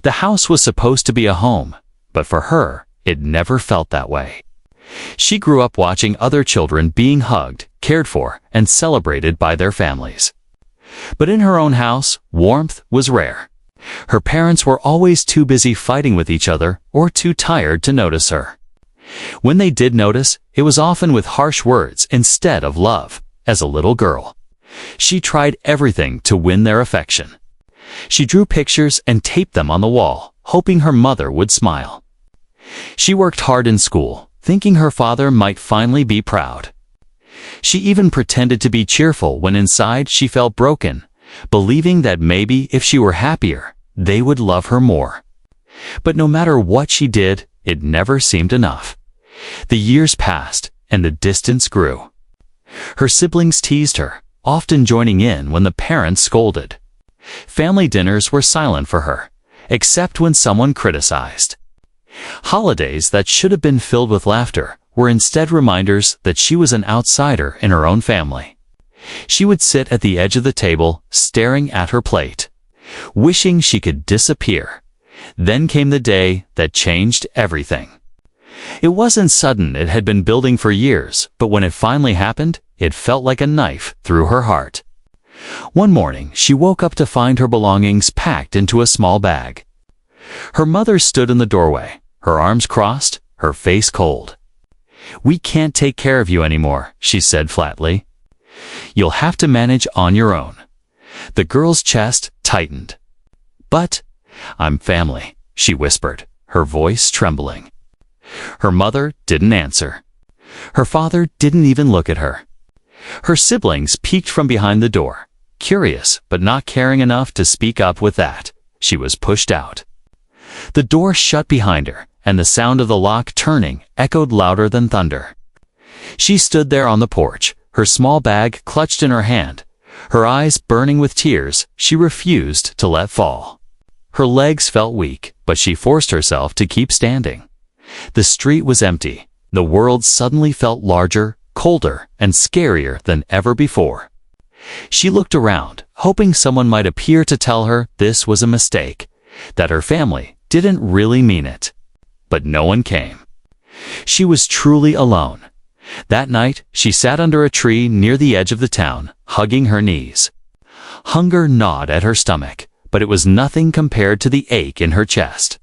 The house was supposed to be a home, but for her, it never felt that way. She grew up watching other children being hugged, cared for, and celebrated by their families. But in her own house, warmth was rare. Her parents were always too busy fighting with each other or too tired to notice her. When they did notice, it was often with harsh words instead of love. As a little girl, she tried everything to win their affection. She drew pictures and taped them on the wall, hoping her mother would smile. She worked hard in school, thinking her father might finally be proud. She even pretended to be cheerful when inside she felt broken, believing that maybe if she were happier, they would love her more. But no matter what she did, it never seemed enough. The years passed, and the distance grew. Her siblings teased her, often joining in when the parents scolded. Family dinners were silent for her, except when someone criticized. Holidays that should have been filled with laughter were instead reminders that she was an outsider in her own family. She would sit at the edge of the table, staring at her plate, wishing she could disappear. Then came the day that changed everything. It wasn't sudden, it had been building for years, but when it finally happened, it felt like a knife through her heart. One morning, she woke up to find her belongings packed into a small bag. Her mother stood in the doorway, her arms crossed, her face cold. "We can't take care of you anymore," she said flatly. "You'll have to manage on your own." The girl's chest tightened. "But I'm family," she whispered, her voice trembling. Her mother didn't answer. Her father didn't even look at her. Her siblings peeked from behind the door, curious but not caring enough to speak up. With that, she was pushed out. The door shut behind her, and the sound of the lock turning echoed louder than thunder. She stood there on the porch, her small bag clutched in her hand. Her eyes burning with tears, she refused to let fall. Her legs felt weak, but she forced herself to keep standing. The street was empty. The world suddenly felt larger, colder, and scarier than ever before. She looked around, hoping someone might appear to tell her this was a mistake, that her family didn't really mean it. But no one came. She was truly alone. That night, she sat under a tree near the edge of the town, hugging her knees. Hunger gnawed at her stomach, but it was nothing compared to the ache in her chest.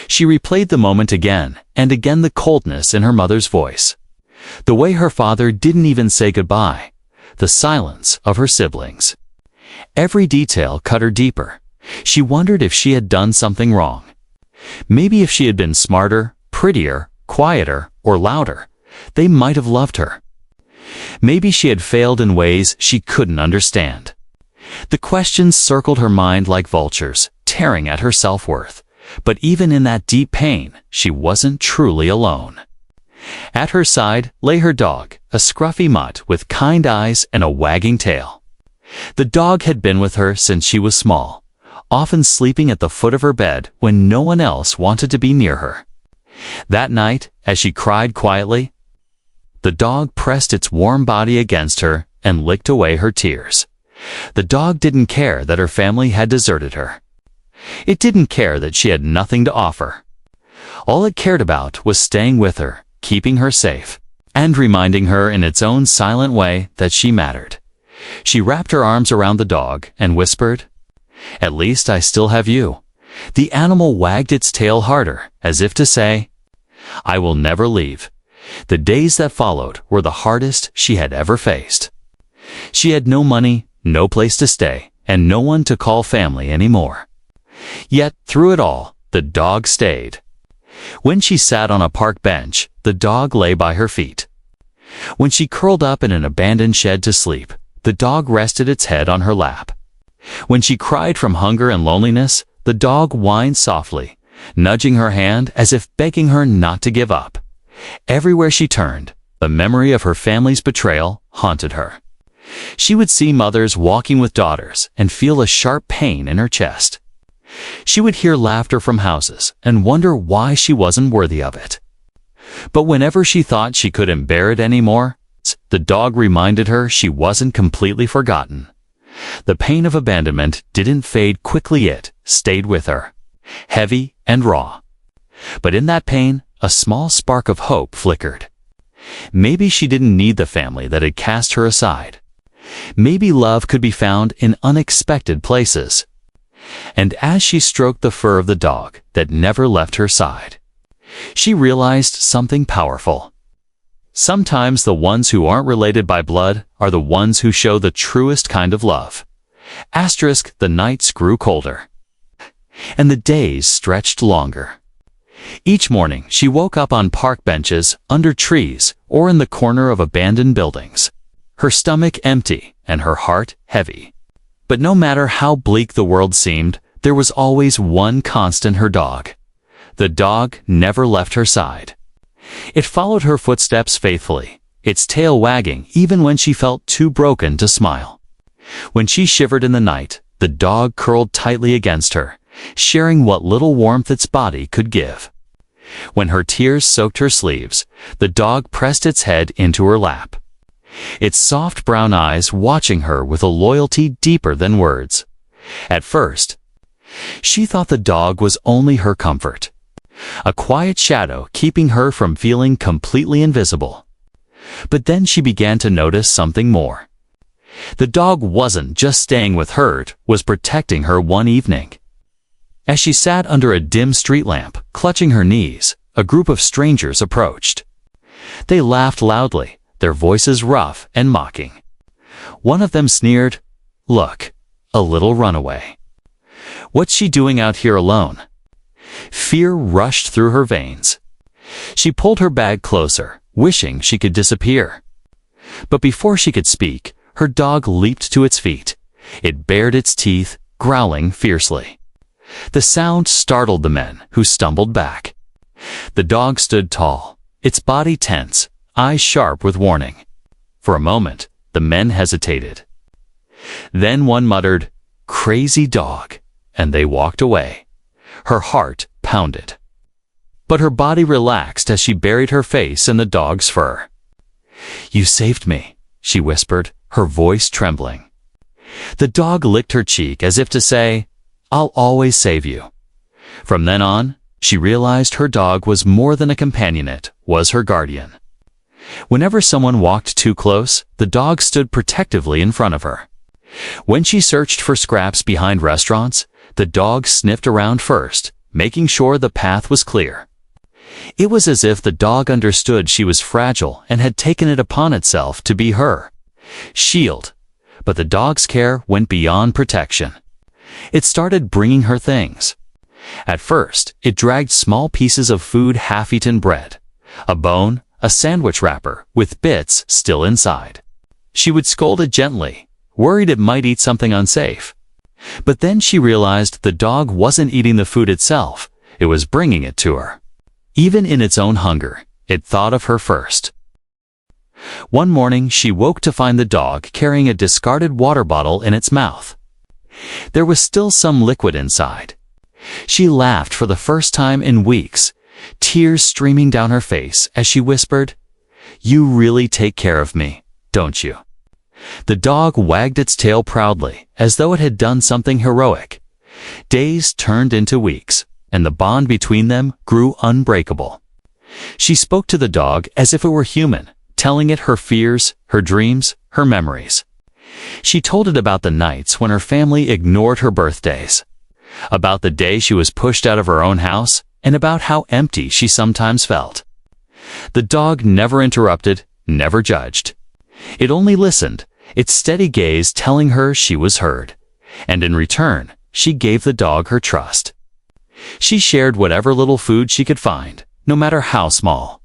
She replayed the moment again, and again the coldness in her mother's voice. The way her father didn't even say goodbye. The silence of her siblings. Every detail cut her deeper. She wondered if she had done something wrong. Maybe if she had been smarter, prettier, quieter, or louder, they might have loved her. Maybe she had failed in ways she couldn't understand. The questions circled her mind like vultures, tearing at her self-worth. But even in that deep pain, she wasn't truly alone. At her side lay her dog, a scruffy mutt with kind eyes and a wagging tail. The dog had been with her since she was small, often sleeping at the foot of her bed when no one else wanted to be near her. That night, as she cried quietly, the dog pressed its warm body against her and licked away her tears. The dog didn't care that her family had deserted her. It didn't care that she had nothing to offer. All it cared about was staying with her, keeping her safe, and reminding her in its own silent way that she mattered. She wrapped her arms around the dog and whispered, "At least I still have you." The animal wagged its tail harder, as if to say, "I will never leave." The days that followed were the hardest she had ever faced. She had no money, no place to stay, and no one to call family anymore. Yet, through it all, the dog stayed. When she sat on a park bench, the dog lay by her feet. When she curled up in an abandoned shed to sleep, the dog rested its head on her lap. When she cried from hunger and loneliness, the dog whined softly, nudging her hand as if begging her not to give up. Everywhere she turned, the memory of her family's betrayal haunted her. She would see mothers walking with daughters and feel a sharp pain in her chest. She would hear laughter from houses and wonder why she wasn't worthy of it. But whenever she thought she couldn't bear it anymore, the dog reminded her she wasn't completely forgotten. The pain of abandonment didn't fade quickly, it stayed with her. heavy and raw. But in that pain, a small spark of hope flickered. Maybe she didn't need the family that had cast her aside. Maybe love could be found in unexpected places. And as she stroked the fur of the dog that never left her side, she realized something powerful. Sometimes the ones who aren't related by blood are the ones who show the truest kind of love. The nights grew colder, and the days stretched longer. Each morning, she woke up on park benches, under trees, or in the corner of abandoned buildings, her stomach empty and her heart heavy. But no matter how bleak the world seemed, there was always one constant: her dog. The dog never left her side. It followed her footsteps faithfully, its tail wagging even when she felt too broken to smile. When she shivered in the night, the dog curled tightly against her, sharing what little warmth its body could give. When her tears soaked her sleeves, the dog pressed its head into her lap, its soft brown eyes watching her with a loyalty deeper than words. At first, she thought the dog was only her comfort, a quiet shadow keeping her from feeling completely invisible. But then she began to notice something more. The dog wasn't just staying with her, it was protecting her one evening. As she sat under a dim street lamp, clutching her knees, a group of strangers approached. They laughed loudly, their voices rough and mocking. One of them sneered, "Look, a little runaway. What's she doing out here alone?" Fear rushed through her veins. She pulled her bag closer, wishing she could disappear. But before she could speak, her dog leaped to its feet. It bared its teeth, growling fiercely. The sound startled the men, who stumbled back. The dog stood tall, its body tense, eyes sharp with warning. For a moment, the men hesitated. Then one muttered, "Crazy dog," and they walked away. Her heart pounded. But her body relaxed as she buried her face in the dog's fur. "You saved me," she whispered, her voice trembling. The dog licked her cheek as if to say, "I'll always save you." From then on, she realized her dog was more than a companion, it was her guardian. Whenever someone walked too close, the dog stood protectively in front of her. When she searched for scraps behind restaurants, the dog sniffed around first, making sure the path was clear. It was as if the dog understood she was fragile and had taken it upon itself to be her shield. But the dog's care went beyond protection. It started bringing her things. At first, it dragged small pieces of food, half-eaten bread, a bone, a sandwich wrapper with bits still inside. She would scold it gently, worried it might eat something unsafe. But then she realized the dog wasn't eating the food itself, it was bringing it to her. Even in its own hunger, it thought of her first. One morning, she woke to find the dog carrying a discarded water bottle in its mouth. There was still some liquid inside. She laughed for the first time in weeks, tears streaming down her face as she whispered, "You really take care of me, don't you?" The dog wagged its tail proudly, as though it had done something heroic. Days turned into weeks, and the bond between them grew unbreakable. She spoke to the dog as if it were human, telling it her fears, her dreams, her memories. She told it about the nights when her family ignored her birthdays, about the day she was pushed out of her own house, and about how empty she sometimes felt. The dog never interrupted, never judged. It only listened, its steady gaze telling her she was heard. And in return, she gave the dog her trust. She shared whatever little food she could find, no matter how small.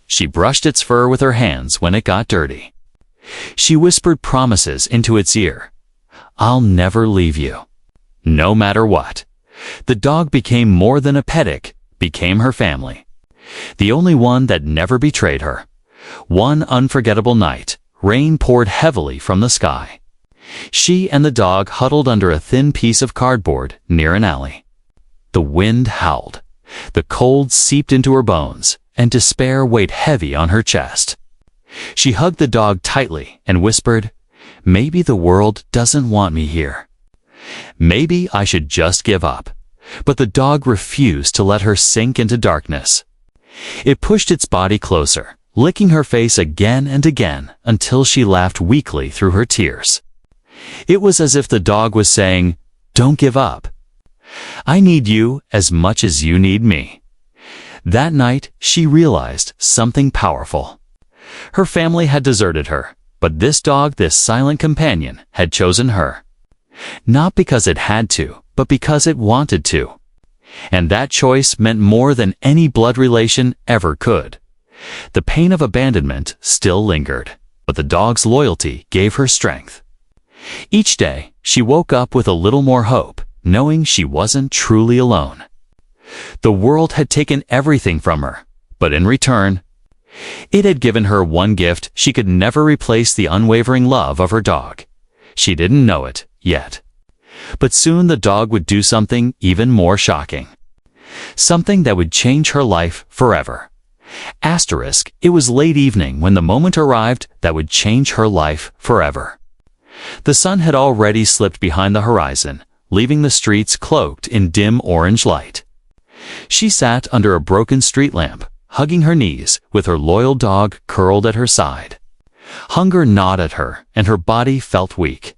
She brushed its fur with her hands when it got dirty. She whispered promises into its ear. "I'll never leave you." No matter what. The dog became more than a pet, it became her family. The only one that never betrayed her. One unforgettable night, rain poured heavily from the sky. She and the dog huddled under a thin piece of cardboard near an alley. The wind howled. The cold seeped into her bones, and despair weighed heavy on her chest. She hugged the dog tightly and whispered, "Maybe the world doesn't want me here. Maybe I should just give up. But the dog refused to let her sink into darkness. It pushed its body closer, licking her face again and again until she laughed weakly through her tears. It was as if the dog was saying, "Don't give up. I need you as much as you need me." That night, she realized something powerful. Her family had deserted her, but this dog, this silent companion, had chosen her. Not because it had to, but because it wanted to. And that choice meant more than any blood relation ever could. The pain of abandonment still lingered, but the dog's loyalty gave her strength. Each day, she woke up with a little more hope, knowing she wasn't truly alone. The world had taken everything from her, but in return, it had given her one gift she could never replace: the unwavering love of her dog. She didn't know it yet. But soon the dog would do something even more shocking. Something that would change her life forever. It was late evening when the moment arrived that would change her life forever. The sun had already slipped behind the horizon, leaving the streets cloaked in dim orange light. She sat under a broken street lamp, hugging her knees, with her loyal dog curled at her side. Hunger gnawed at her, and her body felt weak.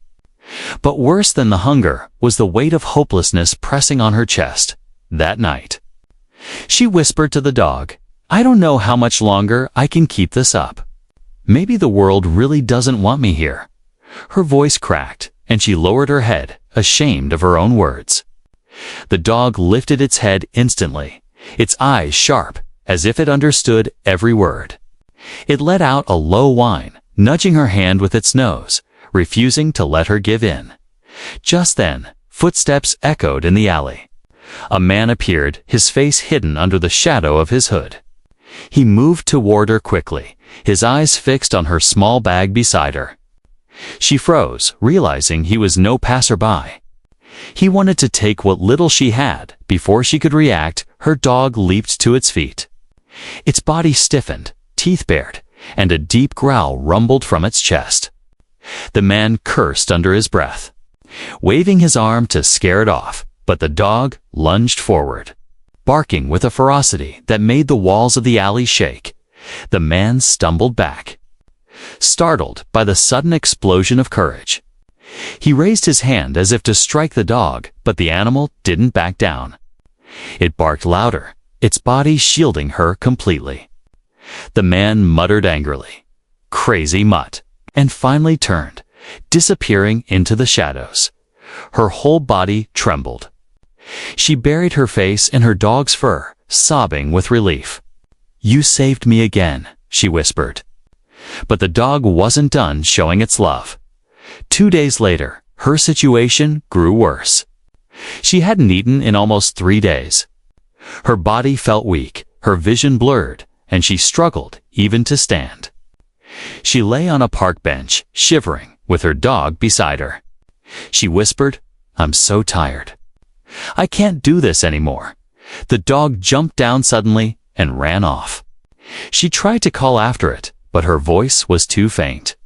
But worse than the hunger was the weight of hopelessness pressing on her chest. That night, she whispered to the dog, "I don't know how much longer I can keep this up. Maybe the world really doesn't want me here." Her voice cracked, and she lowered her head, ashamed of her own words. The dog lifted its head instantly, its eyes sharp, as if it understood every word. It let out a low whine, nudging her hand with its nose, refusing to let her give in. Just then, footsteps echoed in the alley. A man appeared, his face hidden under the shadow of his hood. He moved toward her quickly, his eyes fixed on her small bag beside her. She froze, realizing he was no passerby. He wanted to take what little she had. Before she could react, her dog leaped to its feet. Its body stiffened, teeth bared, and a deep growl rumbled from its chest. The man cursed under his breath, waving his arm to scare it off, but the dog lunged forward, barking with a ferocity that made the walls of the alley shake. The man stumbled back, startled by the sudden explosion of courage. He raised his hand as if to strike the dog, but the animal didn't back down. It barked louder, its body shielding her completely. The man muttered angrily, "Crazy mutt," and finally turned, disappearing into the shadows. Her whole body trembled. She buried her face in her dog's fur, sobbing with relief. "You saved me again," she whispered. But the dog wasn't done showing its love. 2 days later, her situation grew worse. She hadn't eaten in almost 3 days. Her body felt weak, her vision blurred, and she struggled even to stand. She lay on a park bench, shivering, with her dog beside her. She whispered, "I'm so tired. I can't do this anymore." The dog jumped down suddenly and ran off. She tried to call after it, but her voice was too faint.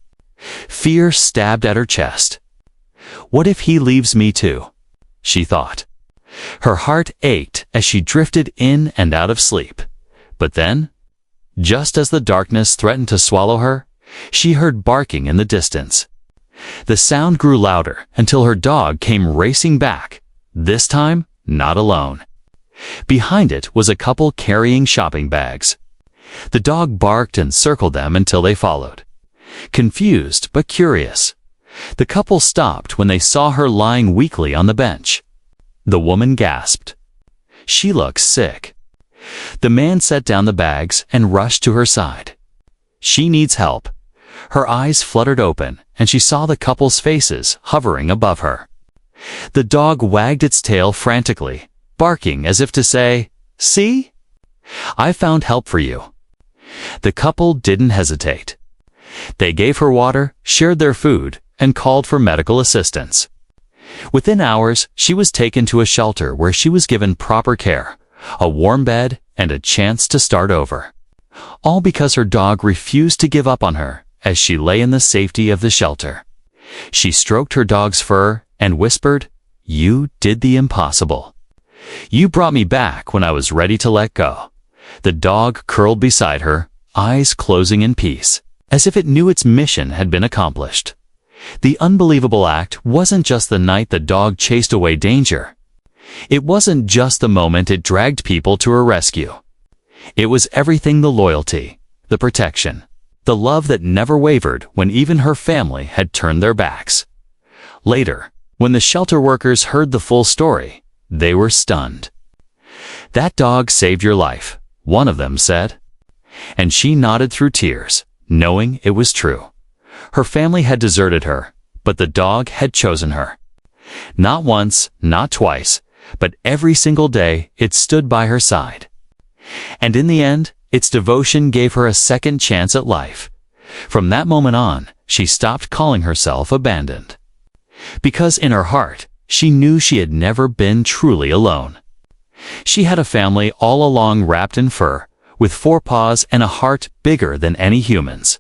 Fear stabbed at her chest. "What if he leaves me too?" she thought. Her heart ached as she drifted in and out of sleep. But then, just as the darkness threatened to swallow her, she heard barking in the distance. The sound grew louder until her dog came racing back, this time not alone. Behind it was a couple carrying shopping bags. The dog barked and circled them until they followed. Confused but curious, the couple stopped when they saw her lying weakly on the bench. The woman gasped. She looked sick. The man set down the bags and rushed to her side. "She needs help." Her eyes fluttered open, and she saw the couple's faces hovering above her. The dog wagged its tail frantically, barking as if to say, "See? I found help for you." The couple didn't hesitate. They gave her water, shared their food, and called for medical assistance. Within hours, she was taken to a shelter where she was given proper care, a warm bed, and a chance to start over. All because her dog refused to give up on her as she lay in the safety of the shelter. She stroked her dog's fur and whispered, "You did the impossible." You brought me back when I was ready to let go." The dog curled beside her, eyes closing in peace, as if it knew its mission had been accomplished. The unbelievable act wasn't just the night the dog chased away danger. It wasn't just the moment it dragged people to her rescue. It was everything: the loyalty, the protection, the love that never wavered when even her family had turned their backs. Later, when the shelter workers heard the full story, they were stunned. "That dog saved your life," one of them said. And she nodded through tears, knowing it was true. Her family had deserted her, but the dog had chosen her. Not once, not twice, but every single day it stood by her side. And in the end, its devotion gave her a second chance at life. From that moment on, she stopped calling herself abandoned. Because in her heart, she knew she had never been truly alone. She had a family all along, wrapped in fur, with 4 paws and a heart bigger than any human's.